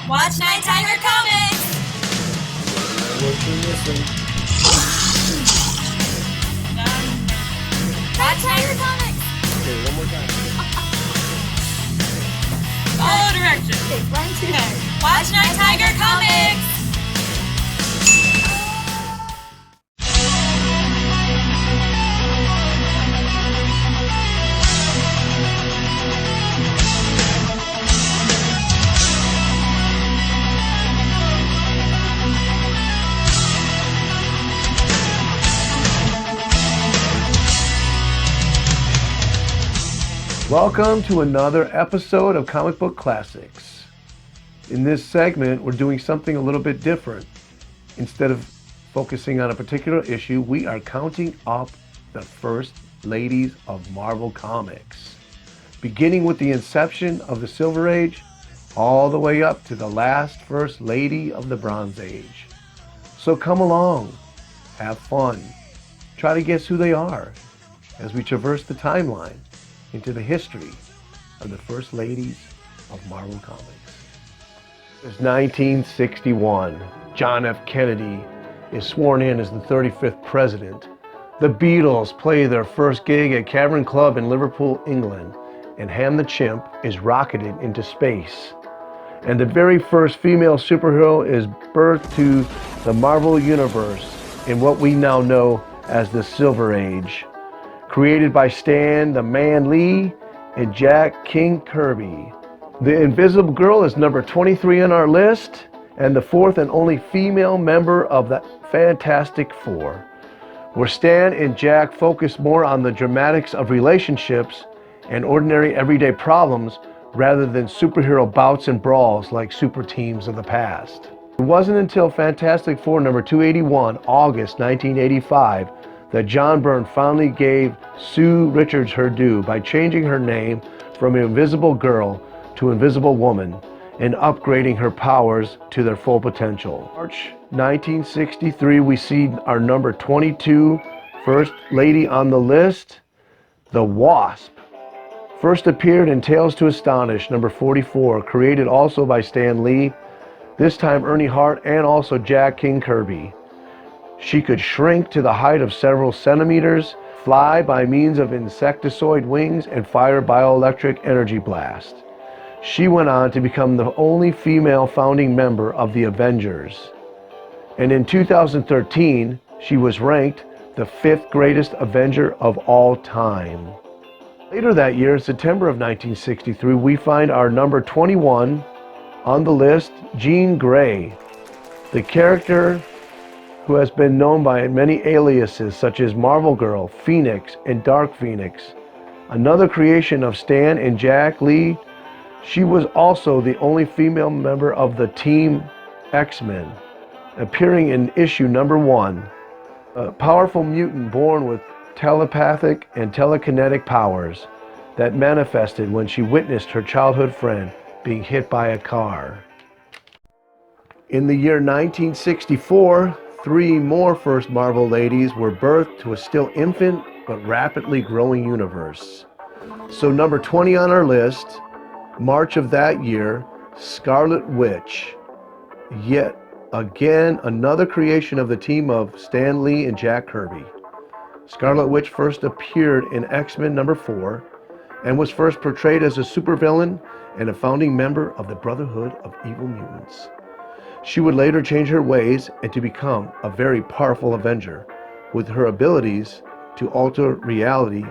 Watch Nighttiger Comics! What you missing? Watch Tiger Comics! Okay, one more time. Follow directions. Okay. Watch Nighttiger Comics! Welcome to another episode of Comic Book Classics. In this segment, we're doing something a little bit different. Instead of focusing on a particular issue, we are counting up the first ladies of Marvel Comics, beginning with the inception of the Silver Age, all the way up to the last first lady of the Bronze Age. So come along, have fun, try to guess who they are as we traverse the timeline into the history of the first ladies of Marvel Comics. It's 1961. John F. Kennedy is sworn in as the 35th president. The Beatles play their first gig at Cavern Club in Liverpool, England, and Ham the Chimp is rocketed into space. And the very first female superhero is birthed to the Marvel Universe in what we now know as the Silver Age, created by Stan the Man Lee and Jack King Kirby. The Invisible Girl is number 23 on our list, and the fourth and only female member of the Fantastic Four, where Stan and Jack focus more on the dramatics of relationships and ordinary everyday problems rather than superhero bouts and brawls like super teams of the past. It wasn't until Fantastic Four number 281, August 1985, that John Byrne finally gave Sue Richards her due by changing her name from Invisible Girl to Invisible Woman and upgrading her powers to their full potential. March 1963, we see our number 22 first lady on the list, the Wasp. First appeared in Tales to Astonish, number 44, created also by Stan Lee, this time Ernie Hart and also Jack King Kirby. She could shrink to the height of several centimeters, fly by means of insectoid wings, and fire bioelectric energy blast. She went on to become the only female founding member of the Avengers. And in 2013, she was ranked the 5th greatest Avenger of all time. Later that year, in September of 1963, we find our number 21 on the list, Jean Grey, the character who has been known by many aliases such as Marvel Girl, Phoenix, and Dark Phoenix. Another creation of Stan and Jack Lee, she was also the only female member of the Team X-Men, appearing in issue number 1. A powerful mutant born with telepathic and telekinetic powers that manifested when she witnessed her childhood friend being hit by a car. In the year 1964, 3 more first Marvel ladies were birthed to a still infant but rapidly growing universe. So number 20 on our list, March of that year, Scarlet Witch. Yet again, another creation of the team of Stan Lee and Jack Kirby. Scarlet Witch first appeared in X-Men number 4 and was first portrayed as a supervillain and a founding member of the Brotherhood of Evil Mutants. She would later change her ways and to become a very powerful Avenger with her abilities to alter reality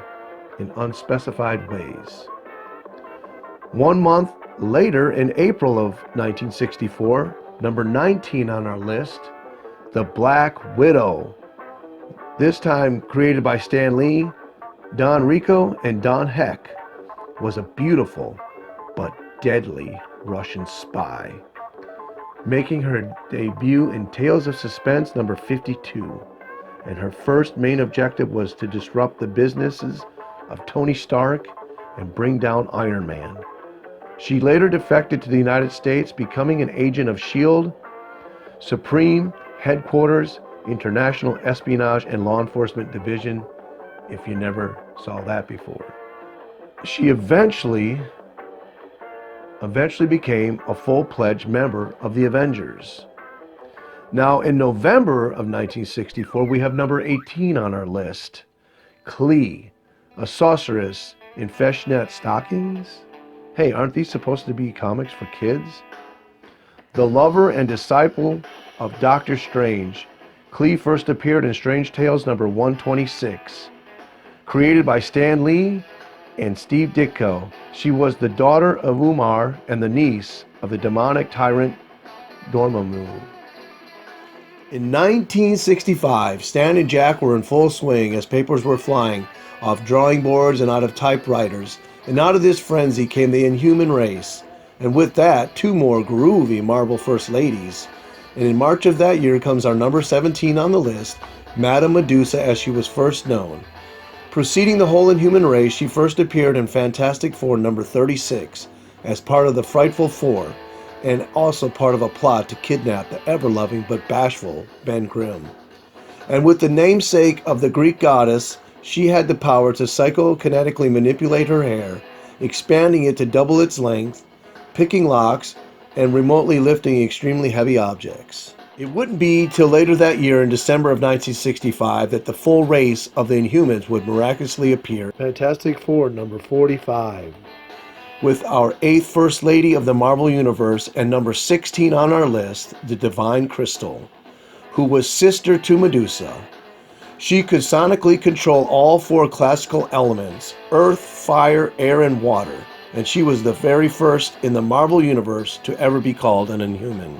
in unspecified ways. 1 month later, in April of 1964, number 19 on our list, the Black Widow. This time created by Stan Lee, Don Rico, and Don Heck, was a beautiful but deadly Russian spy, making her debut in Tales of Suspense number 52, and her first main objective was to disrupt the businesses of Tony Stark and bring down Iron Man. She later defected to the United States, becoming an agent of S.H.I.E.L.D., Supreme Headquarters, International Espionage and Law Enforcement Division, if you never saw that before. She eventually eventually became a full-fledged member of the Avengers. Now, in November of 1964, we have number 18 on our list. Klee, a sorceress in fishnet stockings? Hey, aren't these supposed to be comics for kids? The lover and disciple of Doctor Strange, Klee first appeared in Strange Tales number 126. Created by Stan Lee and Steve Ditko, she was the daughter of Umar and the niece of the demonic tyrant Dormammu. In 1965, Stan and Jack were in full swing as papers were flying off drawing boards and out of typewriters, and out of this frenzy came the Inhuman race, and with that, 2 more groovy Marvel First Ladies. And in March of that year comes our number 17 on the list, Madame Medusa as she was first known. Preceding the whole Inhuman race, she first appeared in Fantastic Four number 36 as part of the Frightful Four, and also part of a plot to kidnap the ever-loving but bashful Ben Grimm. And with the namesake of the Greek goddess, she had the power to psychokinetically manipulate her hair, expanding it to double its length, picking locks, and remotely lifting extremely heavy objects. It wouldn't be till later that year in December of 1965 that the full race of the Inhumans would miraculously appear. Fantastic Four number 45. With our 8th First Lady of the Marvel Universe and number 16 on our list, the Divine Crystal, who was sister to Medusa. She could sonically control all 4 classical elements, earth, fire, air, and water, and she was the very first in the Marvel Universe to ever be called an Inhuman.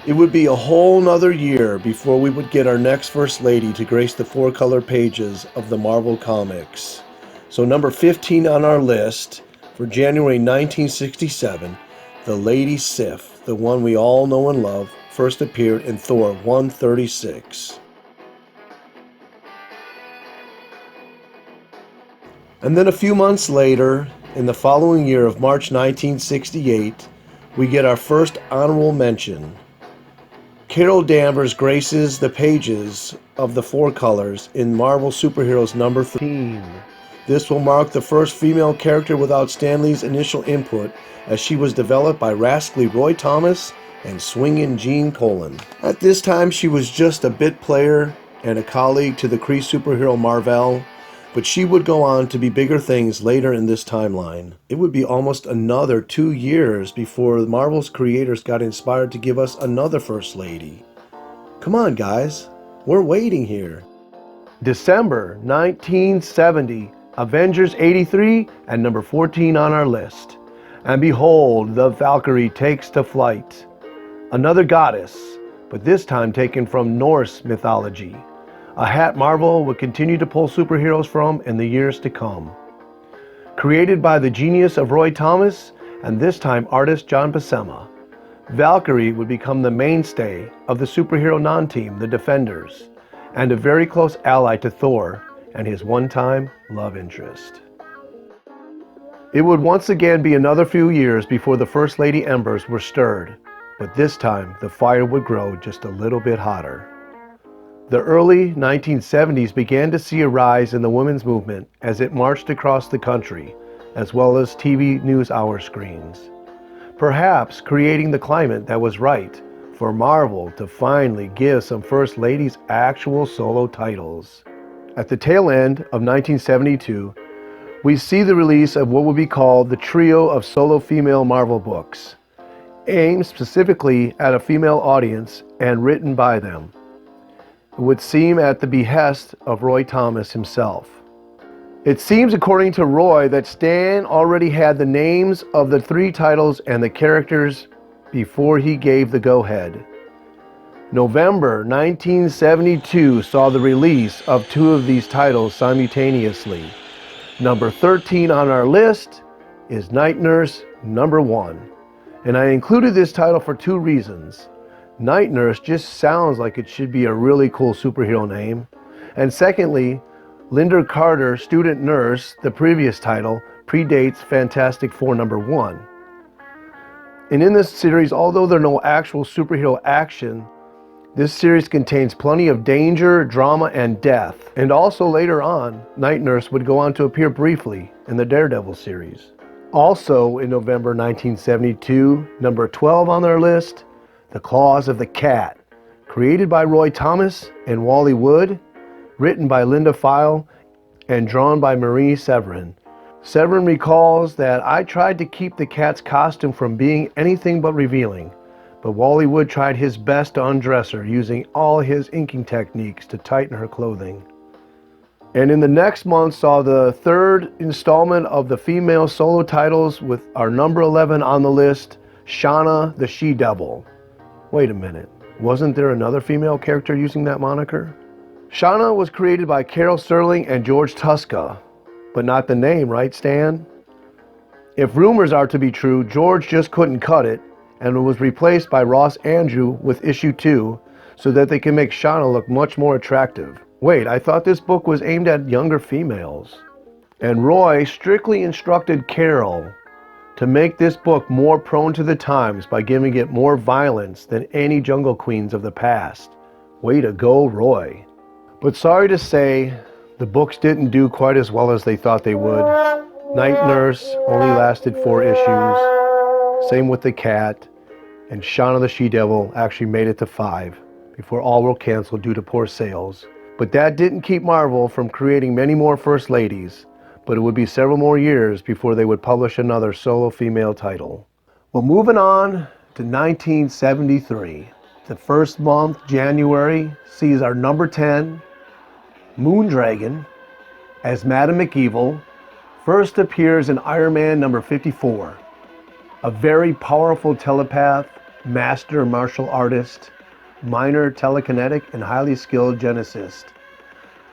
It would be a whole nother year before we would get our next First Lady to grace the 4-color pages of the Marvel Comics. So number 15 on our list for January 1967, the Lady Sif, the one we all know and love, first appeared in Thor 136. And then a few months later, in the following year of March 1968, we get our first honorable mention. Carol Danvers graces the pages of the 4 colors in Marvel Superheroes number 13. This will mark the first female character without Stan Lee's initial input, as she was developed by rascally Roy Thomas and swingin' Gene Colan. At this time, she was just a bit player and a colleague to the Kree superhero Marvel, but she would go on to be bigger things later in this timeline. It would be almost another 2 years before Marvel's creators got inspired to give us another First Lady. Come on, guys. We're waiting here. December 1970, Avengers 83 and number 14 on our list. And behold, the Valkyrie takes to flight. Another goddess, but this time taken from Norse mythology. A hat Marvel would continue to pull superheroes from in the years to come. Created by the genius of Roy Thomas and this time artist John Buscema, Valkyrie would become the mainstay of the superhero non-team, the Defenders, and a very close ally to Thor and his one-time love interest. It would once again be another few years before the First Lady embers were stirred, but this time the fire would grow just a little bit hotter. The early 1970s began to see a rise in the women's movement as it marched across the country, as well as TV news hour screens, perhaps creating the climate that was right for Marvel to finally give some First Ladies actual solo titles. At the tail end of 1972, we see the release of what would be called the trio of solo female Marvel books, aimed specifically at a female audience and written by them. It would seem at the behest of Roy Thomas himself. It seems, according to Roy, that Stan already had the names of the 3 titles and the characters before he gave the go-ahead. November 1972 saw the release of 2 of these titles simultaneously. Number 13 on our list is Night Nurse number 1. And I included this title for 2 reasons. Night Nurse just sounds like it should be a really cool superhero name. And secondly, Linda Carter, Student Nurse, the previous title, predates Fantastic Four number 1. And in this series, although there are no actual superhero action, this series contains plenty of danger, drama, and death. And also later on, Night Nurse would go on to appear briefly in the Daredevil series. Also in November 1972, number 12 on their list, The Claws of the Cat, created by Roy Thomas and Wally Wood, written by Linda File, and drawn by Marie Severin. Severin recalls that I tried to keep the cat's costume from being anything but revealing, but Wally Wood tried his best to undress her, using all his inking techniques to tighten her clothing. And in the next month saw the third installment of the female solo titles with our number 11 on the list, Shauna the She-Devil. Wait a minute, wasn't there another female character using that moniker? Shauna was created by Carol Serling and George Tuska, but not the name, right, Stan? If rumors are to be true, George just couldn't cut it, and it was replaced by Ross Andrew with issue 2 so that they can make Shauna look much more attractive. Wait, I thought this book was aimed at younger females. And Roy strictly instructed Carol to make this book more prone to the times by giving it more violence than any Jungle Queens of the past. Way to go, Roy. But sorry to say, the books didn't do quite as well as they thought they would. Night Nurse only lasted 4 issues. Same with The Cat. And Shauna the She-Devil actually made it to 5 before all were canceled due to poor sales. But that didn't keep Marvel from creating many more First Ladies, but it would be several more years before they would publish another solo female title. Well, moving on to 1973. The first month, January, sees our number 10, Moondragon, as Madam McEvil, first appears in Iron Man number 54. A very powerful telepath, master martial artist, minor telekinetic, and highly skilled genicist.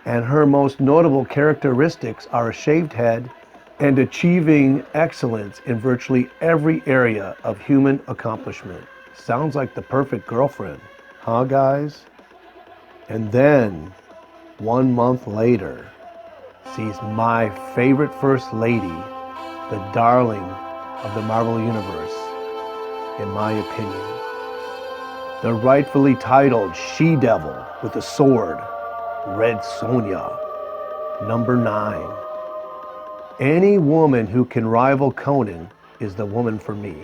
And her most notable characteristics are a shaved head and achieving excellence in virtually every area of human accomplishment. Sounds like the perfect girlfriend, huh, guys? And then, 1 month later, sees my favorite First Lady, the darling of the Marvel Universe, in my opinion. The rightfully titled She-Devil with a sword, Red Sonja, number 9. Any woman who can rival Conan is the woman for me.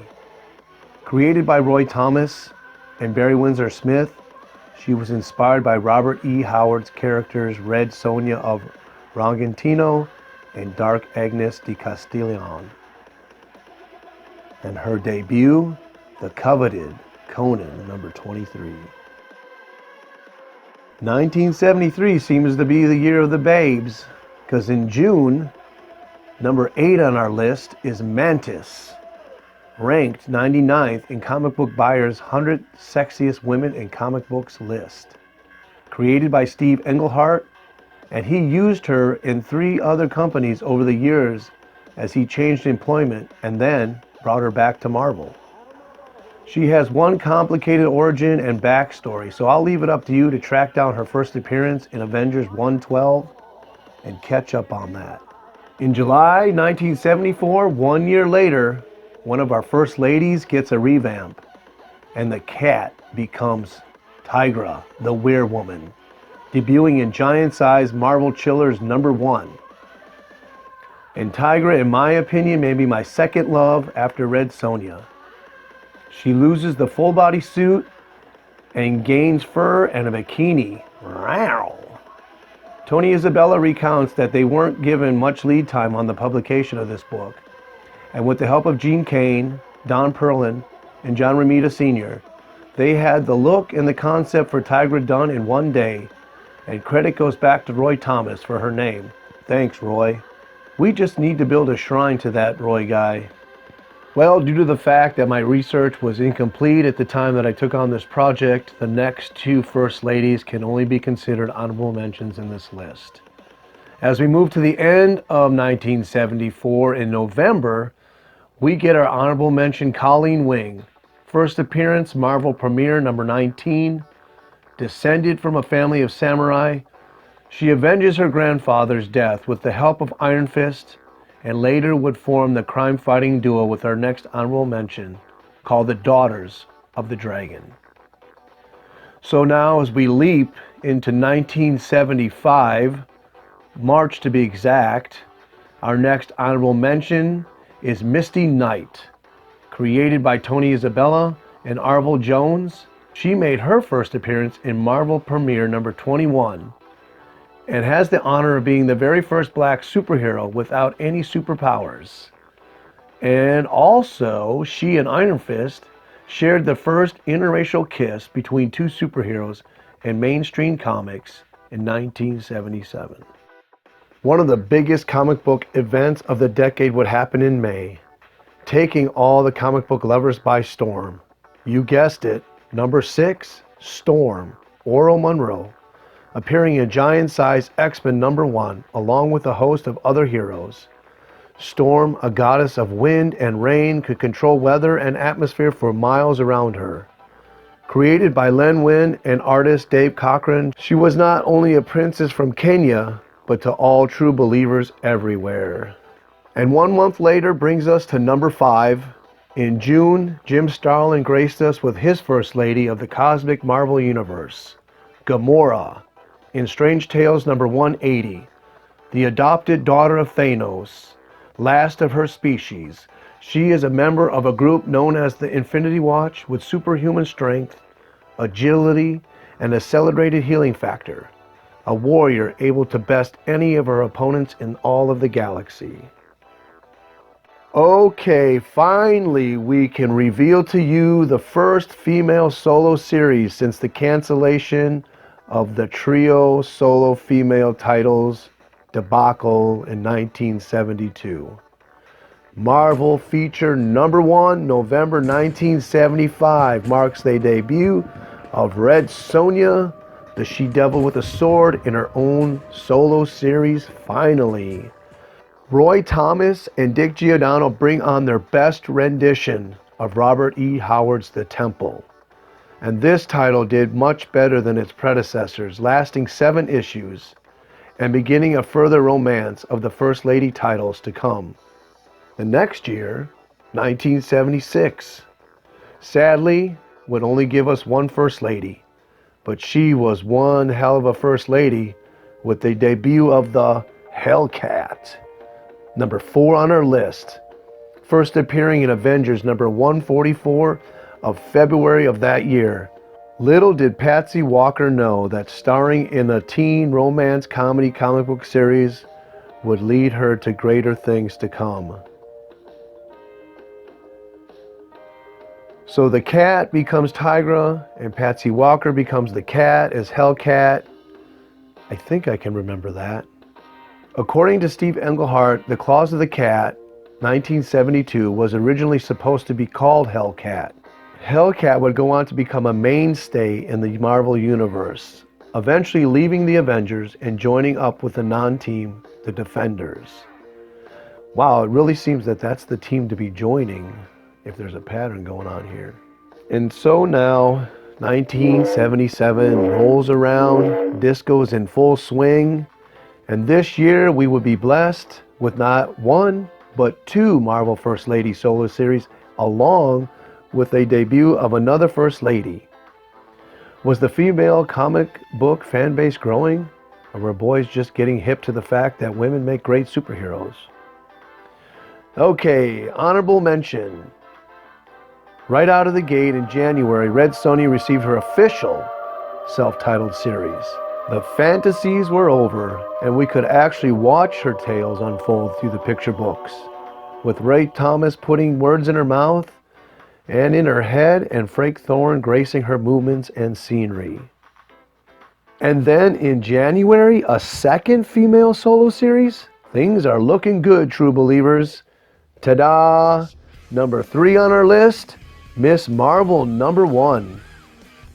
Created by Roy Thomas and Barry Windsor Smith, she was inspired by Robert E. Howard's characters Red Sonja of Rangantino and Dark Agnes de Castillon. And her debut, the coveted Conan number 23. 1973 seems to be the year of the babes, because in June, number 8 on our list is Mantis, ranked 99th in Comic Book Buyer's 100 Sexiest Women in Comic Books list. Created by Steve Englehart, and he used her in 3 other companies over the years as he changed employment and then brought her back to Marvel. She has one complicated origin and backstory, so I'll leave it up to you to track down her first appearance in Avengers 112 and catch up on that. In July 1974, 1 year later, one of our First Ladies gets a revamp, and the cat becomes Tigra, the Werewoman, debuting in giant-sized Marvel Chillers number 1. And Tigra, in my opinion, may be my second love after Red Sonja. She loses the full body suit and gains fur and a bikini. Wow. Tony Isabella recounts that they weren't given much lead time on the publication of this book. And with the help of Gene Kane, Don Perlin, and John Romita Sr., they had the look and the concept for Tigra done in 1 day. And credit goes back to Roy Thomas for her name. Thanks, Roy. We just need to build a shrine to that Roy guy. Well, due to the fact that my research was incomplete at the time that I took on this project, the next 2 First Ladies can only be considered honorable mentions in this list. As we move to the end of 1974 in November, we get our honorable mention Colleen Wing. First appearance, Marvel Premiere number 19. Descended from a family of samurai, she avenges her grandfather's death with the help of Iron Fist, and later would form the crime-fighting duo with our next honorable mention, called the Daughters of the Dragon. So now, as we leap into 1975, March to be exact, our next honorable mention is Misty Knight. Created by Tony Isabella and Arvil Jones, she made her first appearance in Marvel Premiere number 21 and has the honor of being the very first black superhero without any superpowers. And also, she and Iron Fist shared the first interracial kiss between two superheroes in mainstream comics in 1977. One of the biggest comic book events of the decade would happen in May, taking all the comic book lovers by storm. You guessed it, number 6, Storm, Ororo Munroe, appearing in giant-sized X-Men number 1, along with a host of other heroes. Storm, a goddess of wind and rain, could control weather and atmosphere for miles around her. Created by Len Wein and artist Dave Cochran, she was not only a princess from Kenya, but to all true believers everywhere. And 1 month later brings us to number 5. In June, Jim Starlin graced us with his First Lady of the Cosmic Marvel Universe, Gamora, in Strange Tales number 180, the adopted daughter of Thanos, last of her species. She is a member of a group known as the Infinity Watch with superhuman strength, agility, and a celebrated healing factor. A warrior able to best any of her opponents in all of the galaxy. Okay, finally we can reveal to you the first female solo series since the cancellation of the trio solo female titles debacle in 1972. Marvel feature number 1, November 1975, marks the debut of Red Sonja, the she-devil with a sword, in her own solo series finally. Roy Thomas and Dick Giordano bring on their best rendition of Robert E. Howard's The Temple. And this title did much better than its predecessors, lasting 7 issues and beginning a further romance of the First Lady titles to come. The next year, 1976, sadly would only give us one First Lady. But she was one hell of a First Lady with the debut of the Hellcat, number 4 on our list, first appearing in Avengers number 144 of February of that year. Little did Patsy Walker know that starring in a teen romance comedy comic book series would lead her to greater things to come. So the cat becomes Tigra, and Patsy Walker becomes the cat as Hellcat. I think I can remember that. According to Steve Englehart, The Claws of the Cat, 1972, was originally supposed to be called Hellcat. Hellcat would go on to become a mainstay in the Marvel Universe, eventually leaving the Avengers and joining up with the non-team, the Defenders. Wow, it really seems that that's the team to be joining, if there's a pattern going on here. And so now, 1977 rolls around, disco's in full swing, and this year we would be blessed with not 1, but 2 Marvel First Lady solo series, along with a debut of another First Lady. Was the female comic book fan base growing, or were boys just getting hip to the fact that women make great superheroes? Okay, honorable mention. Right out of the gate in January, Red Sonja received her official self-titled series. The fantasies were over, and we could actually watch her tales unfold through the picture books, with Ray Thomas putting words in her mouth and in her head, and Frank Thorne gracing her movements and scenery. And then in January, a second female solo series? Things are looking good, true believers. Ta-da! Number 3 on our list, Miss Marvel number 1.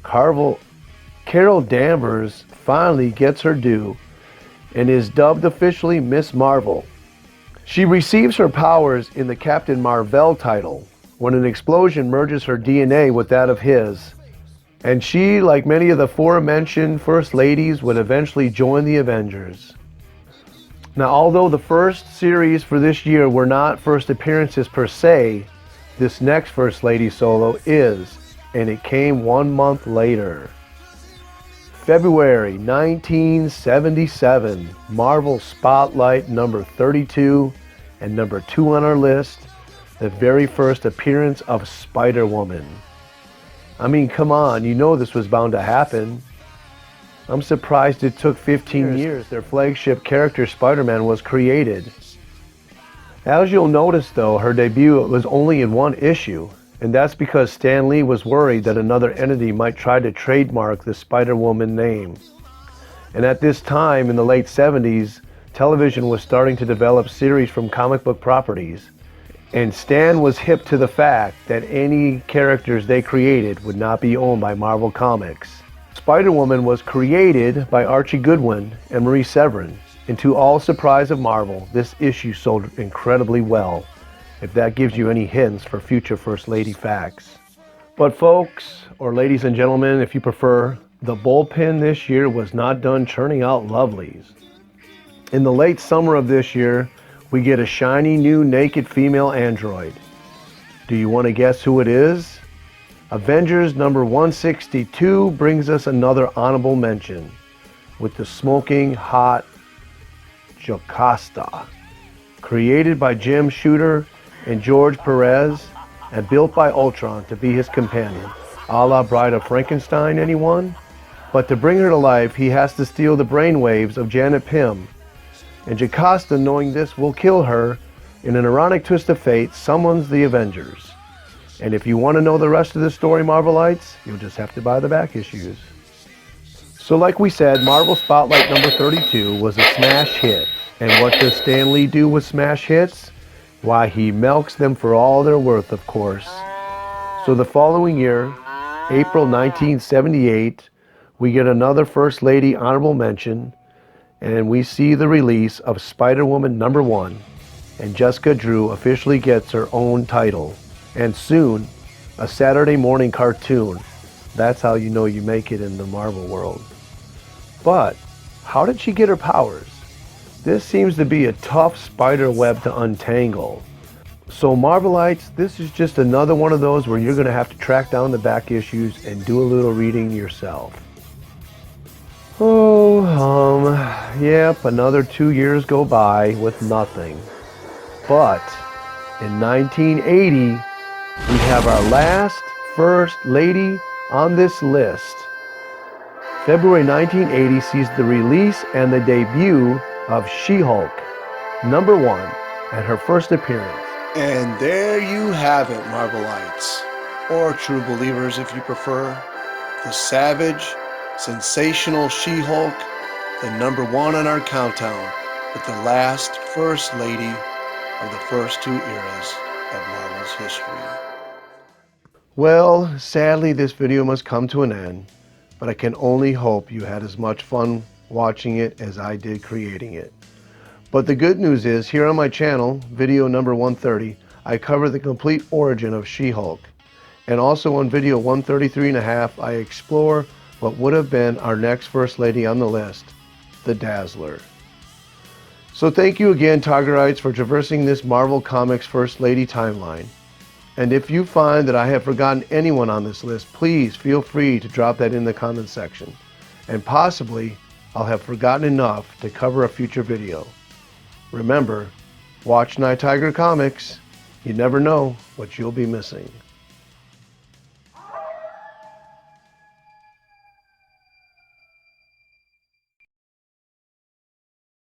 Carol Danvers finally gets her due and is dubbed officially Miss Marvel. She receives her powers in the Captain Marvel title when an explosion merges her DNA with that of his. And she, like many of the aforementioned First Ladies, would eventually join the Avengers. Now, although the first series for this year were not first appearances per se, this next First Lady solo is, and it came 1 month later. February 1977, Marvel Spotlight number 32 and number 2 on our list, the very first appearance of Spider-Woman. I mean, come on, you know this was bound to happen. I'm surprised it took 15 years. Their flagship character, Spider-Man, was created. As you'll notice though, her debut was only in one issue, and that's because Stan Lee was worried that another entity might try to trademark the Spider-Woman name. And at this time, in the late 70s, television was starting to develop series from comic book properties, and Stan was hip to the fact that any characters they created would not be owned by Marvel Comics. Spider-Woman was created by Archie Goodwin and Marie Severin, and to all surprise of Marvel, this issue sold incredibly well, if that gives you any hints for future First Lady facts. But folks, or ladies and gentlemen, if you prefer, the bullpen this year was not done churning out lovelies. In the late summer of this year, we get a shiny new naked female android. Do you want to guess who it is? Avengers number 162 brings us another honorable mention with the smoking hot Jocasta. Created by Jim Shooter and George Perez and built by Ultron to be his companion. A la Bride of Frankenstein, anyone? But to bring her to life, he has to steal the brainwaves of Janet Pym. And Jocasta, knowing this will kill her, in an ironic twist of fate, summons the Avengers. And if you want to know the rest of the story, Marvelites, you'll just have to buy the back issues. So like we said, Marvel Spotlight number 32 was a smash hit. And what does Stan Lee do with smash hits? Why, he milks them for all they're worth, of course. So the following year, April 1978, we get another First Lady honorable mention, and we see the release of Spider-Woman number 1, and Jessica Drew officially gets her own title, and soon, a Saturday morning cartoon. That's how you know you make it in the Marvel world. But how did she get her powers? This seems to be a tough spider web to untangle. So Marvelites, this is just another one of those where you're going to have to track down the back issues and do a little reading yourself. Yep, another 2 years go by with nothing. But in 1980, we have our last First Lady on this list. February 1980 sees the release and the debut of She-Hulk, number 1, and her first appearance. And there you have it, Marvelites, or true believers if you prefer, the savage, sensational She-Hulk, the number 1 on our countdown, with the last First Lady of the first 2 eras of Marvel's history. Well, sadly this video must come to an end, but I can only hope you had as much fun watching it as I did creating it. But the good news is, here on my channel, video number 130, I cover the complete origin of She-Hulk. And also on video 133.5, I explore what would have been our next First Lady on the list, the Dazzler. So thank you again, Tigerites, for traversing this Marvel Comics First Lady timeline. And if you find that I have forgotten anyone on this list, please feel free to drop that in the comment section. And possibly, I'll have forgotten enough to cover a future video. Remember, watch Nighttiger Comics. You never know what you'll be missing.